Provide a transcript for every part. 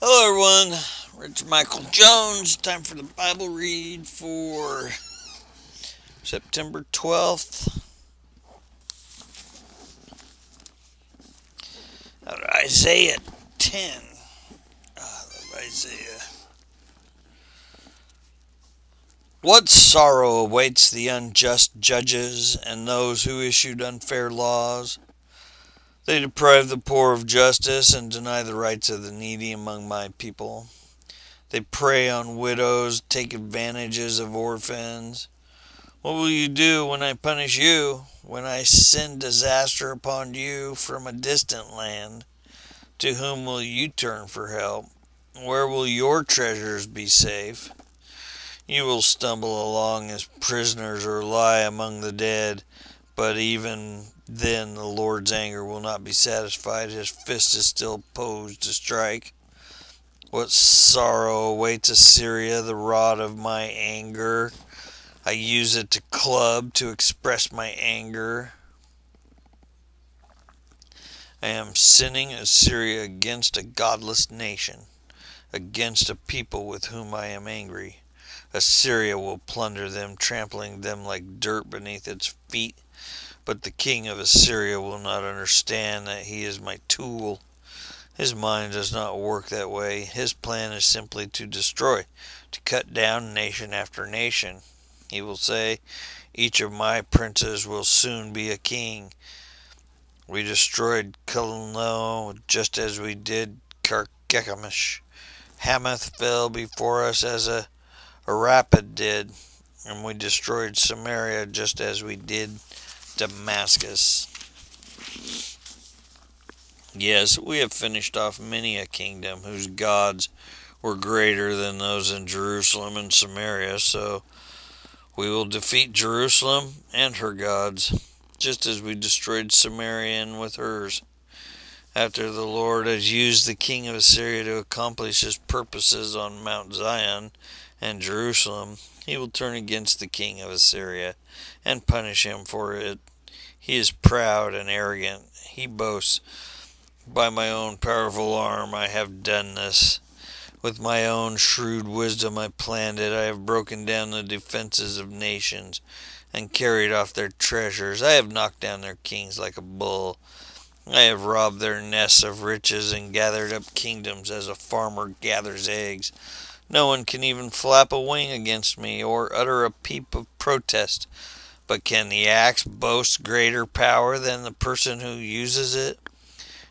Hello, everyone. Richard Michael Jones. Time for the Bible read for September 12th. Out of Isaiah 10. I love Isaiah. What sorrow awaits the unjust judges and those who issued unfair laws? They deprive the poor of justice and deny the rights of the needy among my people. They prey on widows, take advantages of orphans. What will you do when I punish you, when I send disaster upon you from a distant land? To whom will you turn for help? Where will your treasures be safe? You will stumble along as prisoners or lie among the dead, but even then the Lord's anger will not be satisfied. His fist is still posed to strike. What sorrow awaits Assyria, the rod of my anger? I use it to club to express my anger. I am sending Assyria against a godless nation, against a people with whom I am angry. Assyria will plunder them, trampling them like dirt beneath its feet. But the king of Assyria will not understand that he is my tool. His mind does not work that way. His plan is simply to destroy, to cut down nation after nation. He will say, each of my princes will soon be a king. We destroyed Culno just as we did Carchemish. Hamath fell before us as a rapid did, and we destroyed Samaria just as we did Damascus. Yes, we have finished off many a kingdom whose gods were greater than those in Jerusalem and Samaria, so we will defeat Jerusalem and her gods, just as we destroyed Samaria with hers. After the Lord has used the king of Assyria to accomplish his purposes on Mount Zion and Jerusalem, he will turn against the king of Assyria and punish him for it. He is proud and arrogant. He boasts, by my own powerful arm I have done this. With my own shrewd wisdom I planned it. I have broken down the defenses of nations and carried off their treasures. I have knocked down their kings like a bull. I have robbed their nests of riches and gathered up kingdoms as a farmer gathers eggs. No one can even flap a wing against me or utter a peep of protest. But can the axe boast greater power than the person who uses it?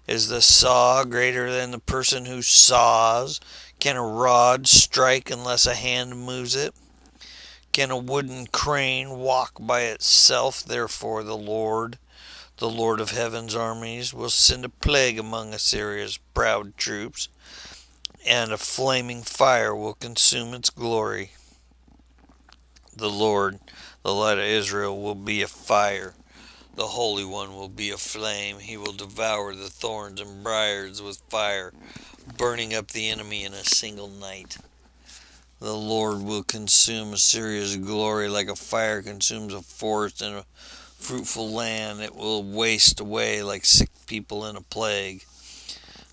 Is the saw greater than the person who saws? Can a rod strike unless a hand moves it? Can a wooden crane walk by itself? Therefore the Lord of heaven's armies, will send a plague among Assyria's proud troops, and a flaming fire will consume its glory. The Lord, the light of Israel, will be a fire. The Holy One will be a flame. He will devour the thorns and briars with fire, burning up the enemy in a single night. The Lord will consume Assyria's glory like a fire consumes a forest and a fruitful land. It will waste away like sick people in a plague.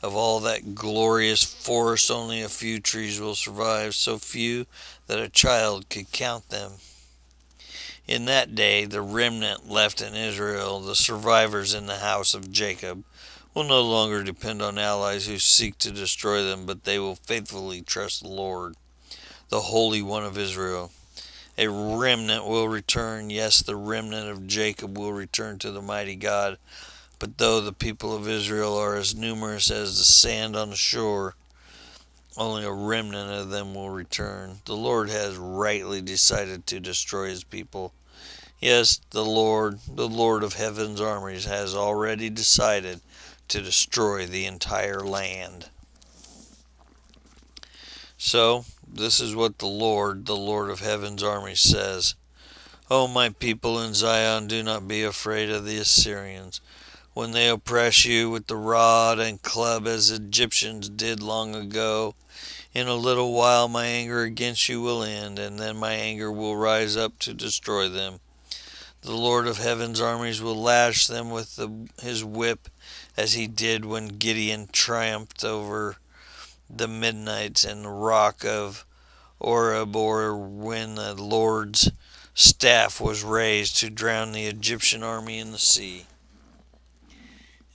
Of all that glorious forest, only a few trees will survive, so few that a child could count them. In that day, the remnant left in Israel, the survivors in the house of Jacob, will no longer depend on allies who seek to destroy them, but they will faithfully trust the Lord, the Holy One of Israel. A remnant will return, yes, the remnant of Jacob will return to the mighty God. But though the people of Israel are as numerous as the sand on the shore, only a remnant of them will return. The Lord has rightly decided to destroy his people. Yes, the Lord of heaven's armies, has already decided to destroy the entire land. So, this is what the Lord of heaven's armies says. O my people in Zion, do not be afraid of the Assyrians. When they oppress you with the rod and club as Egyptians did long ago, in a little while my anger against you will end, and then my anger will rise up to destroy them. The Lord of heaven's armies will lash them with his whip, as he did when Gideon triumphed over the midnights and the rock of Oreb, when the Lord's staff was raised to drown the Egyptian army in the sea.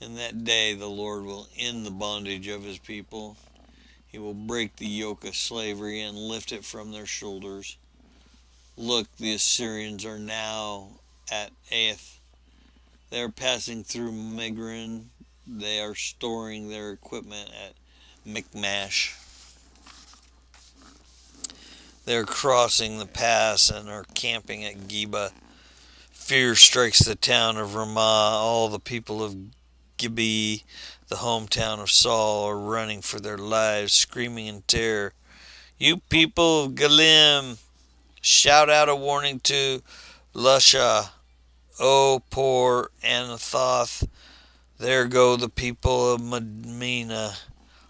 In that day the Lord will end the bondage of his people. He will break the yoke of slavery and lift it from their shoulders. Look, the Assyrians are now at Ath. They are passing through Migron. They are storing their equipment at Michmash. They are crossing the pass and are camping at Geba. Fear strikes the town of Ramah. All the people of Gibeah, the hometown of Saul, are running for their lives, screaming in terror. You people of Galim, shout out a warning to Lusha. O poor Anathoth, there go the people of Madmenah,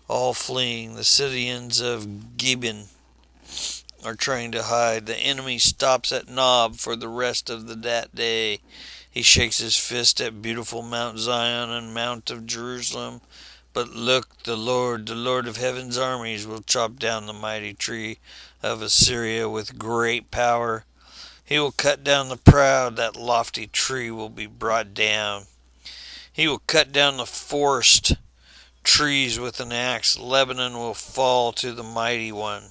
all fleeing. The Syrians of Gibeon are trying to hide. The enemy stops at Nob for the rest of that day. He shakes his fist at beautiful Mount Zion and Mount of Jerusalem. But look, the Lord of heaven's armies, will chop down the mighty tree of Assyria with great power. He will cut down the proud, that lofty tree will be brought down. He will cut down the forest trees with an axe. Lebanon will fall to the mighty one.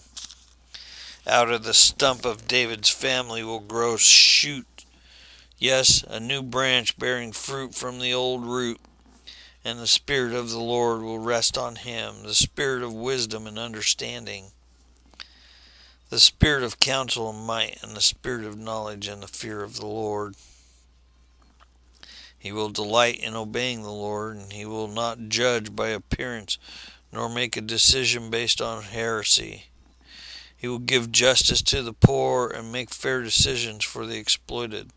Out of the stump of David's family will grow shoot. Yes, a new branch bearing fruit from the old root. And the Spirit of the Lord will rest on him, the Spirit of wisdom and understanding, the Spirit of counsel and might, and the Spirit of knowledge and the fear of the Lord. He will delight in obeying the Lord, and he will not judge by appearance, nor make a decision based on heresy. He will give justice to the poor and make fair decisions for the exploited.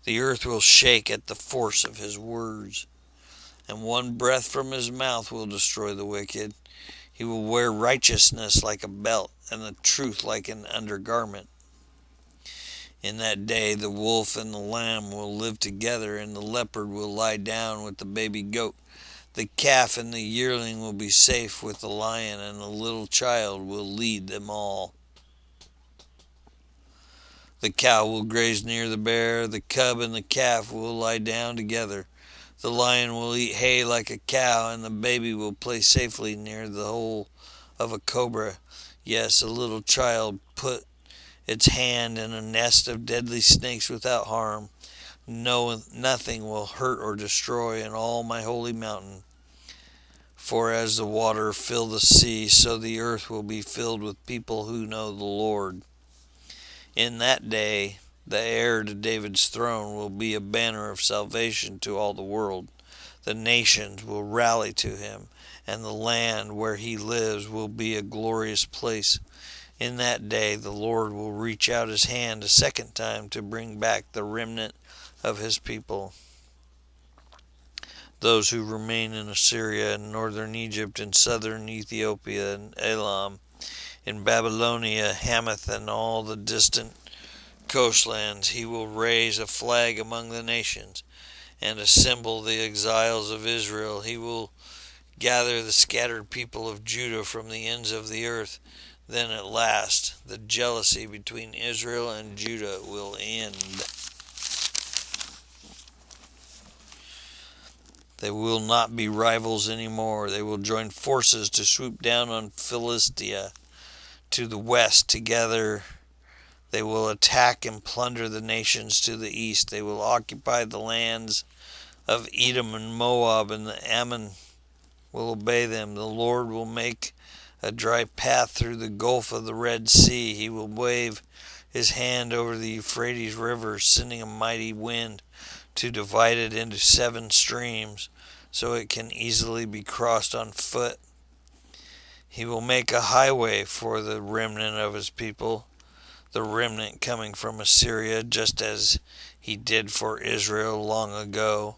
The earth will shake at the force of his words, and one breath from his mouth will destroy the wicked. He will wear righteousness like a belt, and the truth like an undergarment. In that day the wolf and the lamb will live together, and the leopard will lie down with the baby goat. The calf and the yearling will be safe with the lion, and the little child will lead them all. The cow will graze near the bear, the cub and the calf will lie down together. The lion will eat hay like a cow, and the baby will play safely near the hole of a cobra. Yes, a little child put its hand in a nest of deadly snakes without harm. No, nothing will hurt or destroy in all my holy mountain. For as the water fill the sea, so the earth will be filled with people who know the Lord. In that day, the heir to David's throne will be a banner of salvation to all the world. The nations will rally to him, and the land where he lives will be a glorious place. In that day, the Lord will reach out his hand a second time to bring back the remnant of his people. Those who remain in Assyria and northern Egypt and southern Ethiopia and Elam, in Babylonia, Hamath, and all the distant coastlands, he will raise a flag among the nations and assemble the exiles of Israel. He will gather the scattered people of Judah from the ends of the earth. Then at last, the jealousy between Israel and Judah will end. They will not be rivals anymore. They will join forces to swoop down on Philistia. To the west, together they will attack and plunder the nations to the east. They will occupy the lands of Edom and Moab, and the Ammon will obey them. The Lord will make a dry path through the gulf of the Red Sea. He will wave his hand over the Euphrates River, sending a mighty wind to divide it into 7 streams, so it can easily be crossed on foot. He will make a highway for the remnant of his people, the remnant coming from Assyria, just as he did for Israel long ago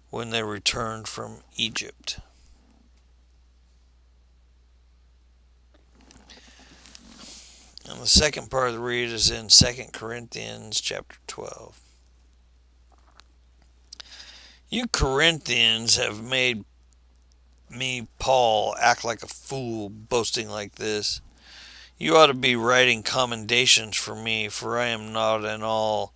when they returned from Egypt. And the second part of the read is in 2 Corinthians chapter 12. You Corinthians have made me, Paul, act like a fool boasting like this. You ought to be writing commendations for me, for I am not at all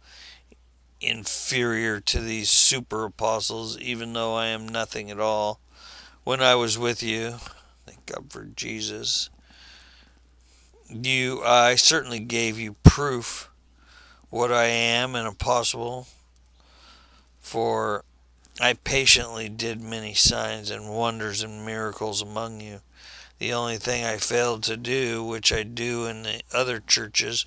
inferior to these super apostles, even though I am nothing at all. When I was with you, thank God for Jesus, I certainly gave you proof what I am an apostle, for I patiently did many signs and wonders and miracles among you. The only thing I failed to do, which I do in the other churches,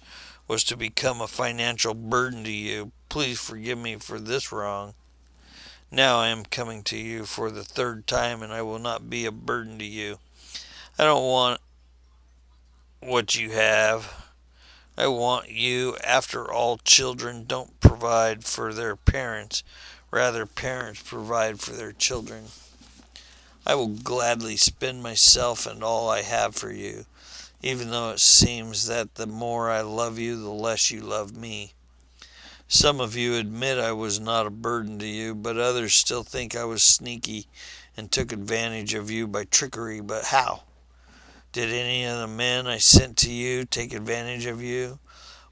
was to become a financial burden to you. Please forgive me for this wrong. Now I am coming to you for the third time, and I will not be a burden to you. I don't want what you have. I want you. After all, children don't provide for their parents. Rather, parents provide for their children. I will gladly spend myself and all I have for you, even though it seems that the more I love you, the less you love me. Some of you admit I was not a burden to you, but others still think I was sneaky and took advantage of you by trickery. But how? Did any of the men I sent to you take advantage of you?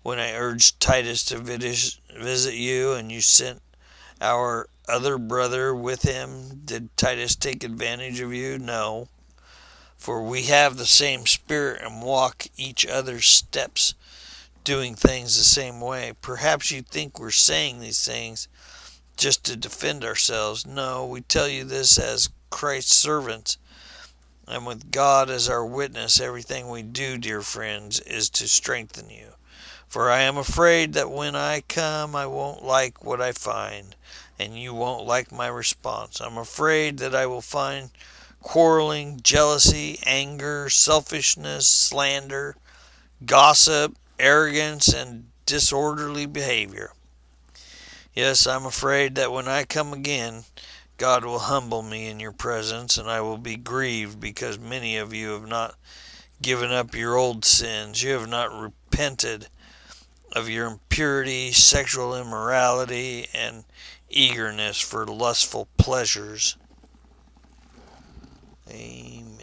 When I urged Titus to visit you and you sent our other brother with him, did Titus take advantage of you? No, for we have the same spirit and walk each other's steps, doing things the same way. Perhaps you think we're saying these things just to defend ourselves. No, we tell you this as Christ's servants, and with God as our witness, everything we do, dear friends, is to strengthen you. For I am afraid that when I come, I won't like what I find, and you won't like my response. I'm afraid that I will find quarreling, jealousy, anger, selfishness, slander, gossip, arrogance, and disorderly behavior. Yes, I'm afraid that when I come again, God will humble me in your presence, and I will be grieved because many of you have not given up your old sins. You have not repented of your impurity, sexual immorality, and eagerness for lustful pleasures. Amen.